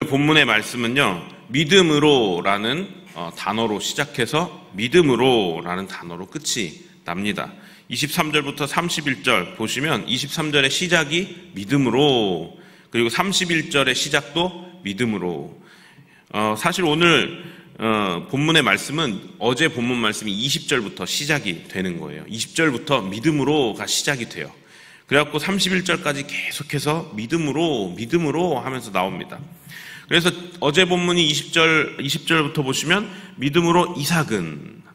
본문의 말씀은요, 믿음으로라는 단어로 시작해서 믿음으로라는 단어로 끝이 납니다. 23절부터 31절 보시면 23절의 시작이 믿음으로, 그리고 31절의 시작도 믿음으로. 사실 오늘 본문의 말씀은 어제 본문 말씀이 20절부터 시작이 되는 거예요. 20절부터 믿음으로가 시작이 돼요. 그래갖고 31절까지 계속해서 믿음으로 하면서 나옵니다. 그래서 어제 본문이 20절부터 보시면 믿음으로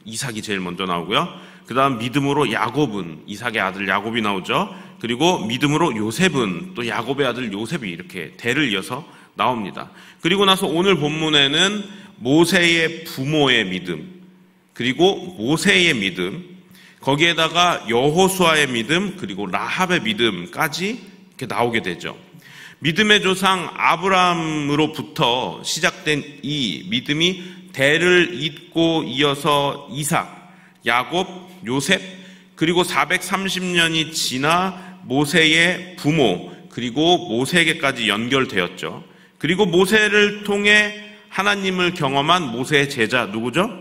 이삭이 제일 먼저 나오고요. 그 다음 믿음으로 야곱은, 이삭의 아들 야곱이 나오죠. 그리고 믿음으로 요셉은, 또 야곱의 아들 요셉이, 이렇게 대를 이어서 나옵니다. 그리고 나서 오늘 본문에는 모세의 부모의 믿음, 그리고 모세의 믿음, 거기에다가 여호수아의 믿음, 그리고 라합의 믿음까지 이렇게 나오게 되죠. 믿음의 조상 아브라함으로부터 시작된 이 믿음이 대를 잇고 이어서 이삭, 야곱, 요셉, 그리고 430년이 지나 모세의 부모, 그리고 모세에게까지 연결되었죠. 그리고 모세를 통해 하나님을 경험한 모세의 제자 누구죠?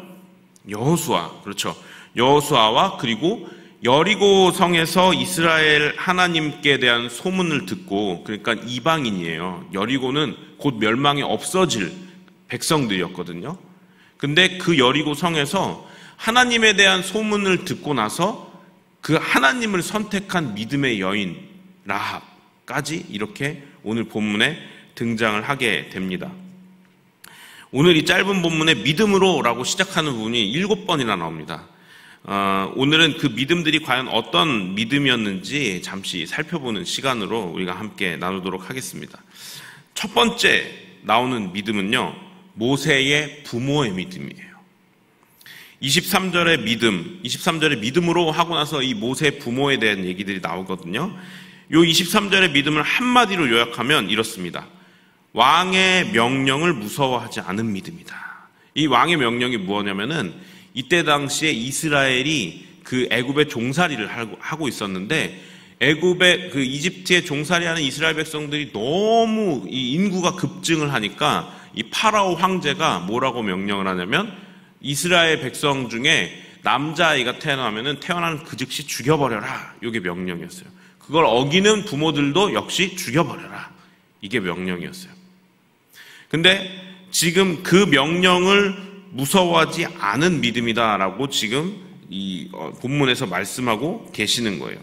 여호수아. 그렇죠. 여호수아와, 그리고 여리고 성에서 이스라엘 하나님께 대한 소문을 듣고, 그러니까 이방인이에요. 여리고는 곧 멸망이 없어질 백성들이었거든요. 근데 그 여리고 성에서 하나님에 대한 소문을 듣고 나서 그 하나님을 선택한 믿음의 여인 라합까지 이렇게 오늘 본문에 등장을 하게 됩니다. 오늘 이 짧은 본문에 믿음으로라고 시작하는 부분이 7번이나 나옵니다. 오늘은 그 믿음들이 과연 어떤 믿음이었는지 잠시 살펴보는 시간으로 우리가 함께 나누도록 하겠습니다. 첫 번째 나오는 믿음은요, 모세의 부모의 믿음이에요. 23절의 믿음으로 하고 나서 이 모세의 부모에 대한 얘기들이 나오거든요. 요 23절의 믿음을 한마디로 요약하면 이렇습니다. 왕의 명령을 무서워하지 않은 믿음이다. 이 왕의 명령이 무엇이냐면은 이때 당시에 이스라엘이 그 애굽의 종살이를 하고 있었는데, 애굽의 그 이집트의 종살이하는 이스라엘 백성들이 너무 이 인구가 급증을 하니까 이 파라오 황제가 뭐라고 명령을 하냐면, 이스라엘 백성 중에 남자아이가 태어나면은 태어나는 그 즉시 죽여버려라. 이게 명령이었어요. 그걸 어기는 부모들도 역시 죽여버려라. 이게 명령이었어요. 근데 지금 그 명령을 무서워하지 않은 믿음이다라고 지금 이 본문에서 말씀하고 계시는 거예요.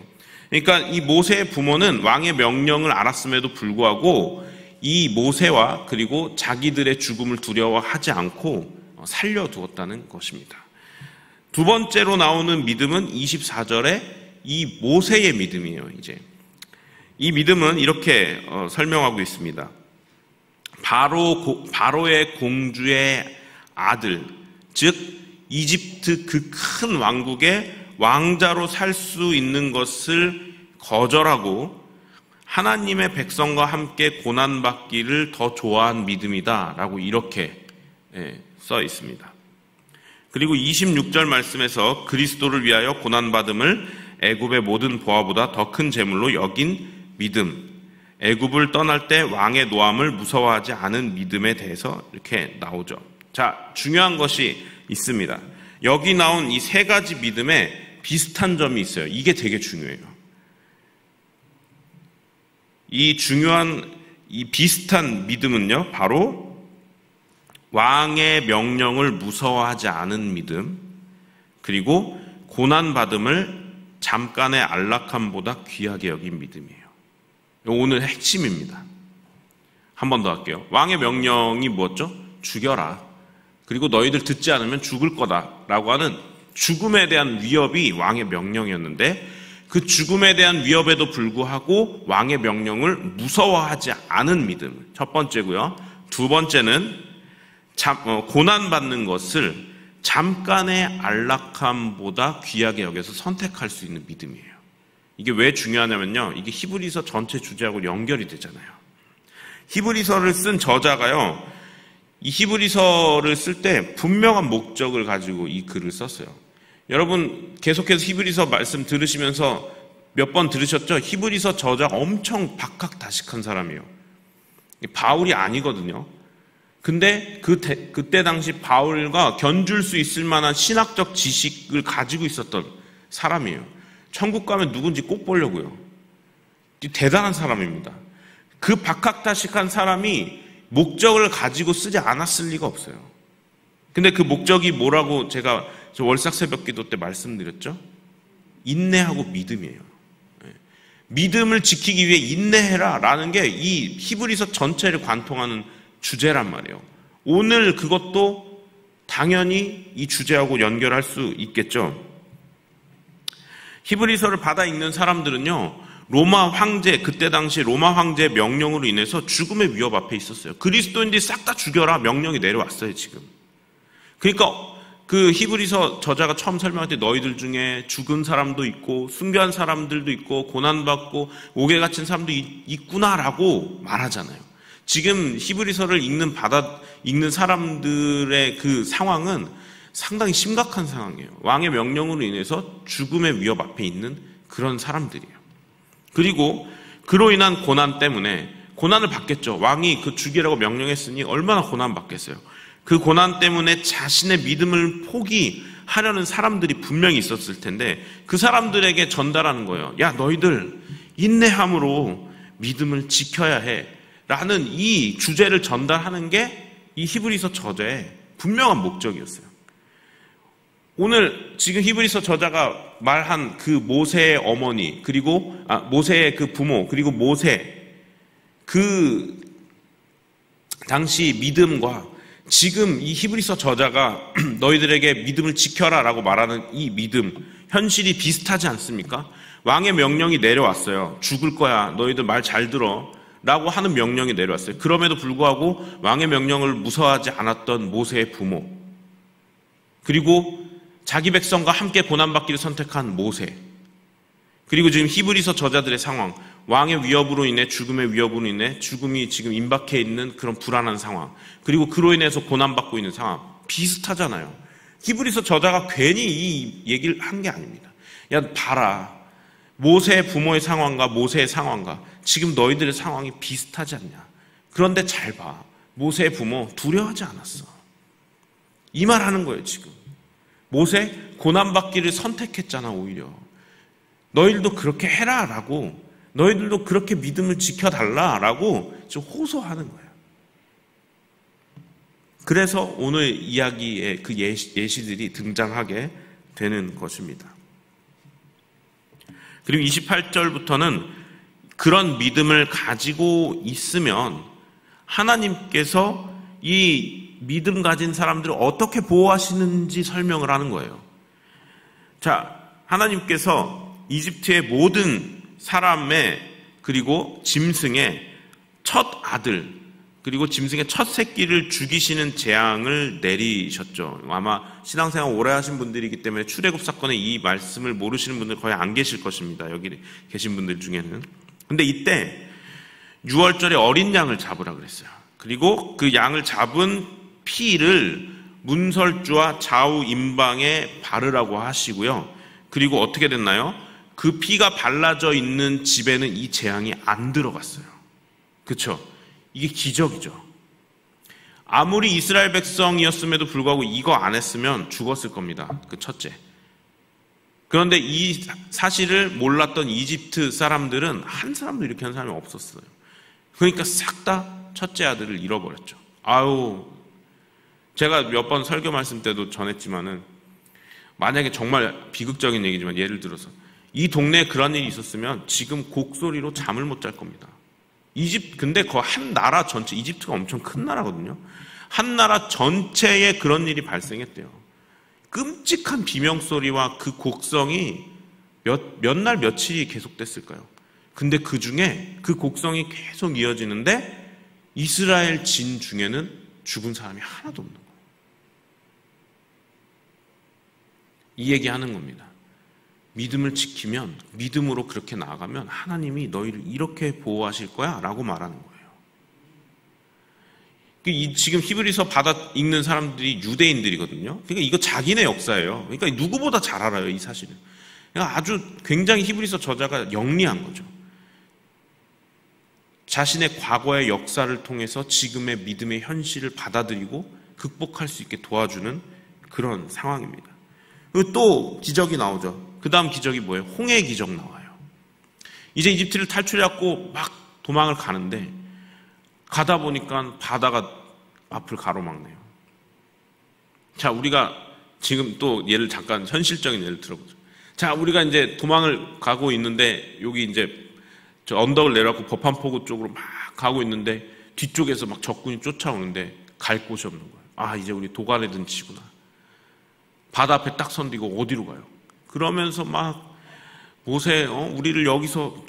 그러니까 이 모세의 부모는 왕의 명령을 알았음에도 불구하고 이 모세와 그리고 자기들의 죽음을 두려워하지 않고 살려두었다는 것입니다. 두 번째로 나오는 믿음은 24절에 이 모세의 믿음이에요. 이제 이 믿음은 이렇게 설명하고 있습니다. 바로의 공주의 아들, 즉 이집트 그 큰 왕국의 왕자로 살 수 있는 것을 거절하고 하나님의 백성과 함께 고난받기를 더 좋아한 믿음이다라고 이렇게 써 있습니다. 그리고 26절 말씀에서 그리스도를 위하여 고난받음을 애굽의 모든 보화보다 더 큰 재물로 여긴 믿음, 애굽을 떠날 때 왕의 노함을 무서워하지 않은 믿음에 대해서 이렇게 나오죠. 자, 중요한 것이 있습니다. 여기 나온 이 세 가지 믿음에 비슷한 점이 있어요. 이게 되게 중요해요. 이 비슷한 믿음은요, 바로 왕의 명령을 무서워하지 않은 믿음, 그리고 고난받음을 잠깐의 안락함보다 귀하게 여긴 믿음이에요. 오늘 핵심입니다. 한 번 더 할게요. 왕의 명령이 뭐였죠? 죽여라. 그리고 너희들 듣지 않으면 죽을 거다라고 하는 죽음에 대한 위협이 왕의 명령이었는데, 그 죽음에 대한 위협에도 불구하고 왕의 명령을 무서워하지 않은 믿음, 첫 번째고요. 두 번째는 고난받는 것을 잠깐의 안락함보다 귀하게 여겨서 선택할 수 있는 믿음이에요. 이게 왜 중요하냐면요, 이게 히브리서 전체 주제하고 연결이 되잖아요. 히브리서를 쓴 저자가요, 이 히브리서를 쓸 때 분명한 목적을 가지고 이 글을 썼어요. 여러분 계속해서 히브리서 말씀 들으시면서 몇 번 들으셨죠? 히브리서 저자가 엄청 박학다식한 사람이에요. 바울이 아니거든요. 근데 그때 당시 바울과 견줄 수 있을 만한 신학적 지식을 가지고 있었던 사람이에요. 천국 가면 누군지 꼭 보려고요. 대단한 사람입니다. 그 박학다식한 사람이 목적을 가지고 쓰지 않았을 리가 없어요. 근데 그 목적이 뭐라고 제가 월삭 새벽 기도 때 말씀드렸죠? 인내하고 믿음이에요. 믿음을 지키기 위해 인내해라 라는 게 이 히브리서 전체를 관통하는 주제란 말이에요. 오늘 그것도 당연히 이 주제하고 연결할 수 있겠죠. 히브리서를 받아 읽는 사람들은요, 로마 황제, 그때 당시 로마 황제의 명령으로 인해서 죽음의 위협 앞에 있었어요. 그리스도인들이 싹 다 죽여라 명령이 내려왔어요, 지금. 그러니까 그 히브리서 저자가 처음 설명할 때 너희들 중에 죽은 사람도 있고 순교한 사람들도 있고 고난받고 옥에 갇힌 사람도 있구나라고 말하잖아요. 지금 히브리서를 읽는 사람들의 그 상황은 상당히 심각한 상황이에요. 왕의 명령으로 인해서 죽음의 위협 앞에 있는 그런 사람들이에요. 그리고 그로 인한 고난 때문에 고난을 받겠죠. 왕이 그 죽이라고 명령했으니 얼마나 고난 받겠어요. 그 고난 때문에 자신의 믿음을 포기하려는 사람들이 분명히 있었을 텐데 그 사람들에게 전달하는 거예요. 야, 너희들 인내함으로 믿음을 지켜야 해 라는 이 주제를 전달하는 게 이 히브리서 저자의 분명한 목적이었어요. 오늘 지금 히브리서 저자가 말한 그 모세의 어머니, 그리고 모세의 그 부모, 그리고 모세, 그 당시 믿음과 지금 이 히브리서 저자가 너희들에게 믿음을 지켜라 라고 말하는 이 믿음, 현실이 비슷하지 않습니까? 왕의 명령이 내려왔어요. 죽을 거야. 너희들 말 잘 들어. 라고 하는 명령이 내려왔어요. 그럼에도 불구하고 왕의 명령을 무서워하지 않았던 모세의 부모, 그리고 자기 백성과 함께 고난받기를 선택한 모세, 그리고 지금 히브리서 저자들의 상황, 왕의 위협으로 인해 죽음의 위협으로 인해 죽음이 지금 임박해 있는 그런 불안한 상황, 그리고 그로 인해서 고난받고 있는 상황 비슷하잖아요. 히브리서 저자가 괜히 이 얘기를 한 게 아닙니다. 야, 봐라. 모세의 부모의 상황과 모세의 상황과 지금 너희들의 상황이 비슷하지 않냐. 그런데 잘 봐. 모세의 부모 두려워하지 않았어. 이 말 하는 거예요, 지금. 모세 고난받기를 선택했잖아, 오히려. 너희들도 그렇게 해라 라고, 너희들도 그렇게 믿음을 지켜달라 라고 지금 호소하는 거예요. 그래서 오늘 이야기의 그 예시들이 등장하게 되는 것입니다. 그리고 28절부터는 그런 믿음을 가지고 있으면 하나님께서 이 믿음 가진 사람들을 어떻게 보호하시는지 설명을 하는 거예요. 자, 하나님께서 이집트의 모든 사람의 그리고 짐승의 첫 아들 그리고 짐승의 첫 새끼를 죽이시는 재앙을 내리셨죠. 아마 신앙생활 오래 하신 분들이기 때문에 출애굽 사건의 이 말씀을 모르시는 분들 거의 안 계실 것입니다. 여기 계신 분들 중에는. 근데 이때 6월절에 어린 양을 잡으라 그랬어요. 그리고 그 양을 잡은 피를 문설주와 좌우 임방에 바르라고 하시고요. 그리고 어떻게 됐나요? 그 피가 발라져 있는 집에는 이 재앙이 안 들어갔어요. 그렇죠? 이게 기적이죠. 아무리 이스라엘 백성이었음에도 불구하고 이거 안 했으면 죽었을 겁니다. 그 첫째. 그런데 이 사실을 몰랐던 이집트 사람들은 한 사람도 이렇게 한 사람이 없었어요. 그러니까 싹 다 첫째 아들을 잃어버렸죠. 아유, 제가 몇 번 설교 말씀 때도 전했지만은 만약에 정말 비극적인 얘기지만 예를 들어서 이 동네에 그런 일이 있었으면 지금 곡소리로 잠을 못 잘 겁니다. 근데 그 한 나라 전체, 이집트가 엄청 큰 나라거든요. 한 나라 전체에 그런 일이 발생했대요. 끔찍한 비명소리와 그 곡성이 몇 날 며칠이 계속됐을까요? 근데 그 중에 그 곡성이 계속 이어지는데 이스라엘 진 중에는 죽은 사람이 하나도 없는 거예요. 이 얘기하는 겁니다. 믿음을 지키면, 믿음으로 그렇게 나아가면 하나님이 너희를 이렇게 보호하실 거야 라고 말하는 거예요. 지금 히브리서 받아 읽는 사람들이 유대인들이거든요. 그러니까 이거 자기네 역사예요. 그러니까 누구보다 잘 알아요, 이 사실은. 그러니까 아주 굉장히 히브리서 저자가 영리한 거죠. 자신의 과거의 역사를 통해서 지금의 믿음의 현실을 받아들이고 극복할 수 있게 도와주는 그런 상황입니다. 그리고 또 기적이 나오죠. 그 다음 기적이 뭐예요? 홍해 기적 나와요. 이제 이집트를 탈출해갖고 막 도망을 가는데 가다 보니까 바다가 앞을 가로막네요. 자, 우리가 지금 또 예를 잠깐 현실적인 예를 들어보죠. 자, 우리가 이제 도망을 가고 있는데 여기 이제 저 언덕을 내려갖고 법한포구 쪽으로 막 가고 있는데 뒤쪽에서 막 적군이 쫓아오는데 갈 곳이 없는 거예요. 아, 이제 우리 도가래 든 치구나. 바다 앞에 딱 선디고 어디로 가요? 그러면서 막 모세, 우리를 여기서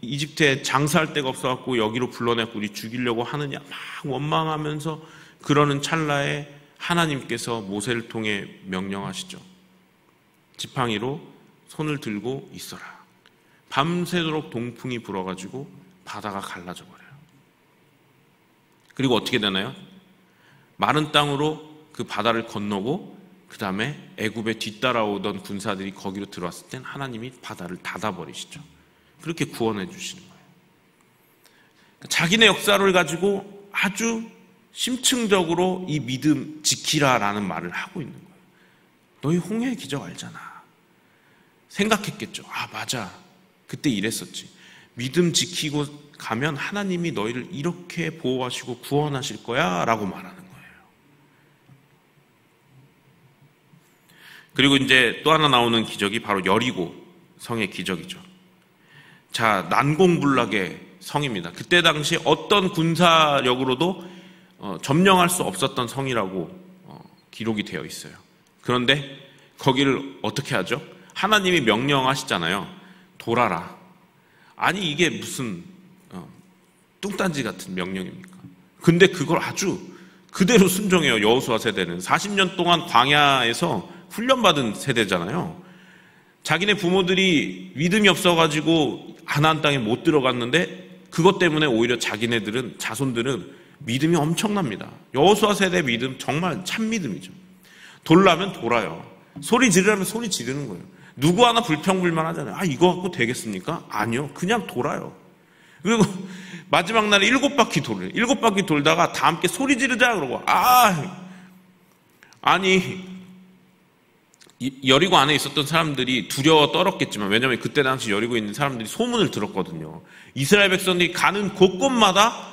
이집트에 장사할 데가 없어갖고 여기로 불러내고 우리 죽이려고 하느냐 막 원망하면서 그러는 찰나에 하나님께서 모세를 통해 명령하시죠. 지팡이로 손을 들고 있어라. 밤새도록 동풍이 불어가지고 바다가 갈라져 버려요. 그리고 어떻게 되나요? 마른 땅으로 그 바다를 건너고 그 다음에 애굽에 뒤따라오던 군사들이 거기로 들어왔을 땐 하나님이 바다를 닫아버리시죠. 그렇게 구원해 주시는 거예요. 자기네 역사를 가지고 아주 심층적으로 이 믿음 지키라라는 말을 하고 있는 거예요. 너희 홍해의 기적 알잖아. 생각했겠죠. 아, 맞아. 그때 이랬었지. 믿음 지키고 가면 하나님이 너희를 이렇게 보호하시고 구원하실 거야 라고 말하는 거예요. 그리고 이제 또 하나 나오는 기적이 바로 여리고 성의 기적이죠. 자, 난공불락의 성입니다. 그때 당시 어떤 군사력으로도 점령할 수 없었던 성이라고 기록이 되어 있어요. 그런데 거기를 어떻게 하죠? 하나님이 명령하시잖아요. 돌아라. 아니 이게 무슨 뚱딴지 같은 명령입니까? 근데 그걸 아주 그대로 순종해요. 여호수아 세대는 40년 동안 광야에서 훈련받은 세대잖아요. 자기네 부모들이 믿음이 없어가지고 가나안 땅에 못 들어갔는데 그것 때문에 오히려 자기네들은 자손들은 믿음이 엄청납니다. 여호수아 세대 믿음 정말 참 믿음이죠. 돌라면 돌아요. 소리 지르라면 소리 지르는 거예요. 누구 하나 불평불만하잖아요. 아, 이거 갖고 되겠습니까? 아니요. 그냥 돌아요. 그리고 마지막 날에 7바퀴 돌아요. 7바퀴 돌다가 다 함께 소리 지르자 그러고 아니 여리고 안에 있었던 사람들이 두려워 떨었겠지만 왜냐하면 그때 당시 여리고 있는 사람들이 소문을 들었거든요. 이스라엘 백성들이 가는 곳곳마다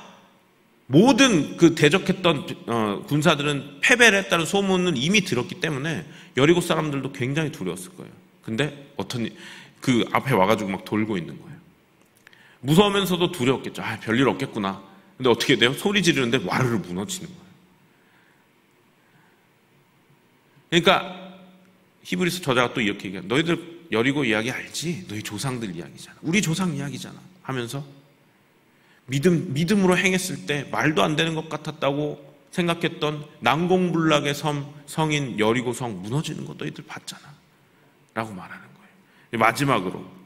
모든 그 대적했던 군사들은 패배를 했다는 소문을 이미 들었기 때문에 여리고 사람들도 굉장히 두려웠을 거예요. 근데 그 앞에 와가지고 막 돌고 있는 거예요. 무서우면서도 두려웠겠죠. 아, 별일 없겠구나. 근데 어떻게 돼요? 소리 지르는데 와르르 무너지는 거예요. 그러니까 히브리서 저자가 또 이렇게 얘기해요. 너희들 여리고 이야기 알지? 너희 조상들 이야기잖아. 우리 조상 이야기잖아. 하면서 믿음으로 행했을 때 말도 안 되는 것 같았다고 생각했던 난공불락의 성인 여리고성 무너지는 거 너희들 봤잖아. 라고 말하는 거예요. 마지막으로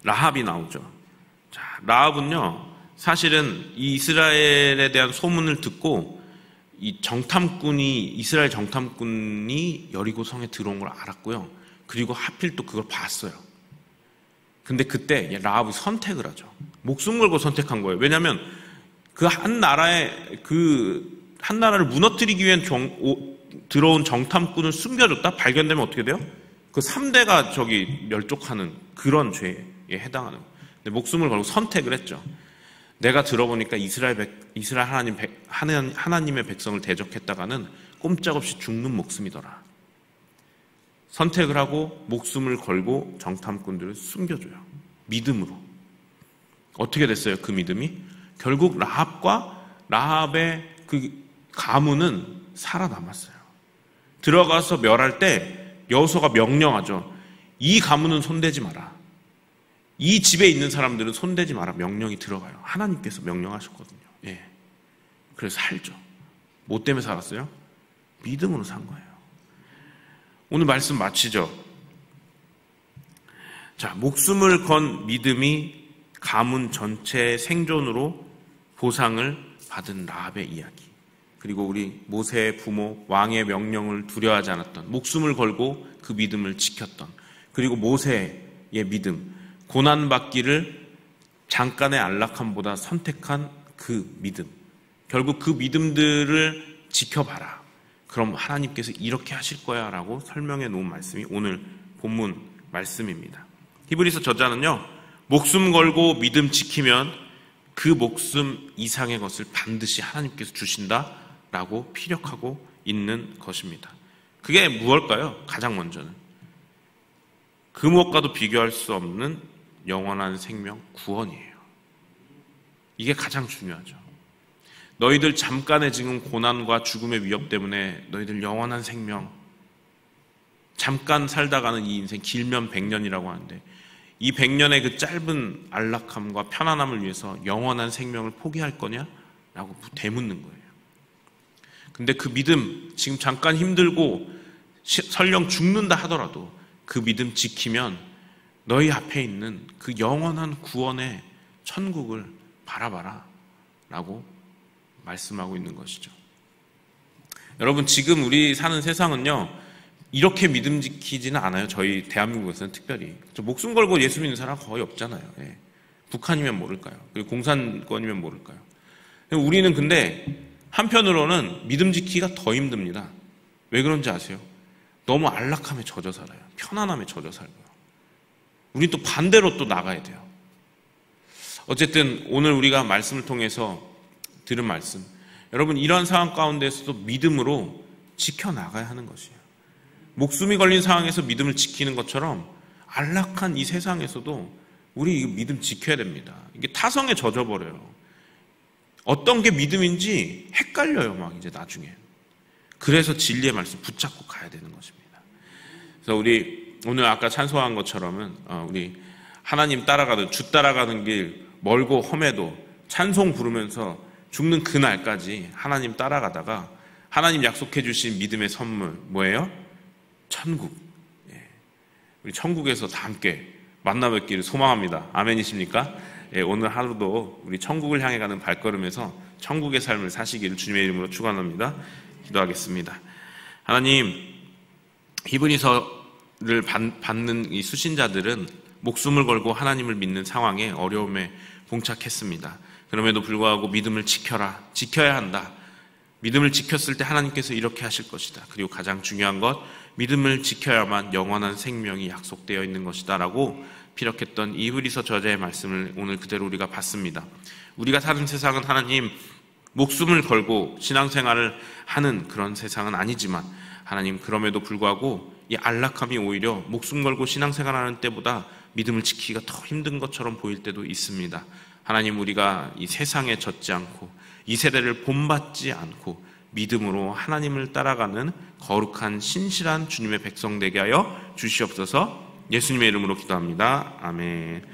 라합이 나오죠. 자, 라합은요, 사실은 이 이스라엘에 대한 소문을 듣고 이스라엘 정탐꾼이 여리고 성에 들어온 걸 알았고요. 그리고 하필 또 그걸 봤어요. 근데 그때 라합이 선택을 하죠. 목숨 걸고 선택한 거예요. 왜냐하면 그 한 나라를 무너뜨리기 위한 들어온 정탐꾼을 숨겨줬다? 발견되면 어떻게 돼요? 그 3대가 멸족하는 그런 죄에 해당하는. 근데 목숨을 걸고 선택을 했죠. 내가 들어보니까 이스라엘 하나님의 백성을 대적했다가는 꼼짝없이 죽는 목숨이더라. 선택을 하고 목숨을 걸고 정탐꾼들을 숨겨줘요. 믿음으로. 어떻게 됐어요? 그 믿음이? 결국 라합의 그 가문은 살아남았어요. 들어가서 멸할 때 여호수아가 명령하죠. 이 가문은 손대지 마라. 이 집에 있는 사람들은 손대지 마라. 명령이 들어가요. 하나님께서 명령하셨거든요. 예. 그래서 살죠. 뭐 때문에 살았어요? 믿음으로 산 거예요. 오늘 말씀 마치죠. 자, 목숨을 건 믿음이 가문 전체의 생존으로 보상을 받은 라합의 이야기. 그리고 우리 모세의 부모 왕의 명령을 두려워하지 않았던, 목숨을 걸고 그 믿음을 지켰던, 그리고 모세의 믿음, 고난받기를 잠깐의 안락함보다 선택한 그 믿음, 결국 그 믿음들을 지켜봐라. 그럼 하나님께서 이렇게 하실 거야 라고 설명해 놓은 말씀이 오늘 본문 말씀입니다. 히브리서 저자는요, 목숨 걸고 믿음 지키면 그 목숨 이상의 것을 반드시 하나님께서 주신다 라고 피력하고 있는 것입니다. 그게 무엇일까요? 가장 먼저는 그 무엇과도 비교할 수 없는 영원한 생명, 구원이에요. 이게 가장 중요하죠. 너희들 잠깐의 지금 고난과 죽음의 위협 때문에 너희들 영원한 생명, 잠깐 살다가는 이 인생 길면 100년이라고 하는데 이 100년의 그 짧은 안락함과 편안함을 위해서 영원한 생명을 포기할 거냐? 라고 되묻는 거예요. 근데 그 믿음, 지금 잠깐 힘들고 설령 죽는다 하더라도 그 믿음 지키면 너희 앞에 있는 그 영원한 구원의 천국을 바라봐라 라고 말씀하고 있는 것이죠. 여러분, 지금 우리 사는 세상은요, 이렇게 믿음 지키지는 않아요. 저희 대한민국에서는 특별히. 목숨 걸고 예수 믿는 사람 거의 없잖아요. 예. 북한이면 모를까요? 그리고 공산권이면 모를까요? 우리는 근데 한편으로는 믿음 지키기가 더 힘듭니다. 왜 그런지 아세요? 너무 안락함에 젖어 살아요. 편안함에 젖어 살고요. 우린 또 반대로 또 나가야 돼요. 어쨌든 오늘 우리가 말씀을 통해서 들은 말씀, 여러분 이러한 상황 가운데서도 믿음으로 지켜나가야 하는 것이에요. 목숨이 걸린 상황에서 믿음을 지키는 것처럼 안락한 이 세상에서도 우리 믿음 지켜야 됩니다. 이게 타성에 젖어버려요. 어떤 게 믿음인지 헷갈려요, 막 이제 나중에. 그래서 진리의 말씀 붙잡고 가야 되는 것입니다. 그래서 우리 오늘 아까 찬송한 것처럼은 우리 하나님 따라가는, 주 따라가는 길 멀고 험해도 찬송 부르면서 죽는 그날까지 하나님 따라가다가 하나님 약속해 주신 믿음의 선물 뭐예요? 천국. 예. 우리 천국에서 다 함께 만나 뵙기를 소망합니다. 아멘이십니까? 예, 오늘 하루도 우리 천국을 향해 가는 발걸음에서 천국의 삶을 사시기를 주님의 이름으로 축원합니다. 기도하겠습니다. 하나님, 히브리서를 받는 이 수신자들은 목숨을 걸고 하나님을 믿는 상황에 어려움에 봉착했습니다. 그럼에도 불구하고 믿음을 지켜라, 지켜야 한다. 믿음을 지켰을 때 하나님께서 이렇게 하실 것이다. 그리고 가장 중요한 것, 믿음을 지켜야만 영원한 생명이 약속되어 있는 것이다 라고 피력했던 이 히브리서 저자의 말씀을 오늘 그대로 우리가 봤습니다. 우리가 사는 세상은 하나님 목숨을 걸고 신앙생활을 하는 그런 세상은 아니지만 하나님, 그럼에도 불구하고 이 안락함이 오히려 목숨 걸고 신앙생활하는 때보다 믿음을 지키기가 더 힘든 것처럼 보일 때도 있습니다. 하나님, 우리가 이 세상에 젖지 않고 이 세대를 본받지 않고 믿음으로 하나님을 따라가는 거룩한 신실한 주님의 백성 되게 하여 주시옵소서. 예수님의 이름으로 기도합니다. 아멘.